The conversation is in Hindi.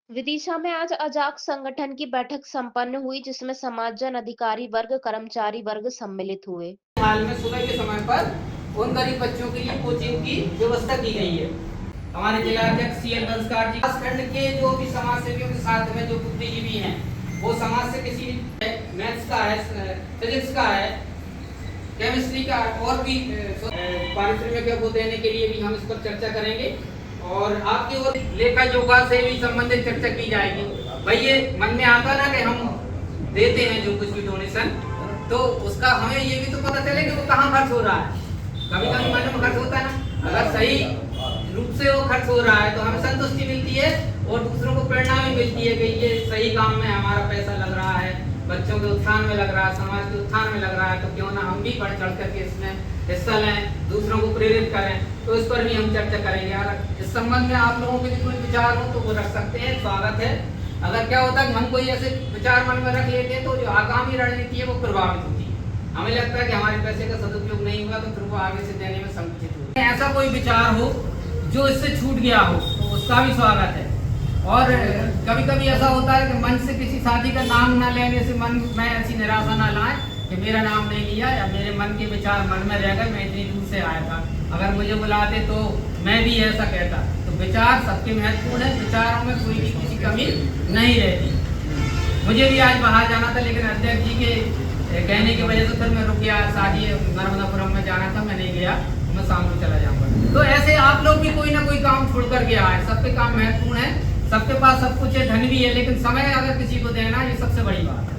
विदिशा में आज अजाक्स संगठन की बैठक संपन्न हुई जिसमें समाजजन अधिकारी वर्ग कर्मचारी वर्ग सम्मिलित हुए। हाल में सुबह के समय पर उन गरीब बच्चों के लिए कोचिंग की व्यवस्था की गई है। हमारे जिला अध्यक्ष CL बंसकार जी खंड के जो भी समाज सेवियों के साथ में जो बुद्धिजीवी हैं वो समाज से किसी मैथ्स का है, फिजिक्स का है, केमिस्ट्री का और भी पारिश्रमिक को देने के लिए भी हम इस पर चर्चा करेंगे और आपकी ओर लेखा जोखा से भी संबंधित चर्चा की जाएगी। भाई ये मन में आता ना कि हम देते हैं जो कुछ भी डोनेशन, तो उसका हमें ये भी तो पता चले कि वो कहाँ खर्च हो रहा है। कभी कभी मन में खर्च होता है ना, अगर सही रूप से वो खर्च हो रहा है तो हमें संतुष्टि मिलती है और दूसरों को प्रेरणा भी मिलती है कि ये सही काम में हमारा पैसा लग रहा है, बच्चों के उत्थान में लग रहा है, समाज के उत्थान में लग रहा है, तो क्यों ना हम भी बढ़ चढ़ करके इसमें हिस्सा लें, दूसरों को प्रेरित करें। तो इस पर भी हम चर्चा करेंगे। अगर इस संबंध में आप लोगों के भी कोई विचार हो तो वो रख सकते हैं, स्वागत है। अगर क्या होता है कि हम कोई ऐसे विचार मन में रख लेते हैं तो जो आगामी रणनीति है वो प्रभावित होती है। हमें लगता है कि हमारे पैसे का सदुपयोग नहीं हुआ तो फिर वो आगे से देने में संकुचित हो। ऐसा कोई विचार हो जो इससे छूट गया हो तो उसका भी स्वागत है। और कभी कभी ऐसा होता है कि मन से किसी साथी का नाम ना लेने से मन में ऐसी निराशा ना लाए कि मेरा नाम नहीं लिया या मेरे मन के विचार मन में रह गए, मैं इतनी दूर से आया था, अगर मुझे बुलाते तो मैं भी ऐसा कहता। तो विचार सबके महत्वपूर्ण है, विचारों में कोई भी किसी कमी नहीं रहती। मुझे भी आज बाहर जाना था लेकिन अध्यक्ष जी के कहने की वजह से फिर मैं रुक गया। शादी नर्मदापुरम में जाना था, मैं नहीं गया, मैं शाम को चला जाऊंगा। तो ऐसे आप लोग भी कोई ना कोई काम छोड़ कर के आए। सबके काम महत्वपूर्ण है, सबके पास सब कुछ है, धन भी है, लेकिन समय अगर किसी को देना ये सबसे बड़ी बात है।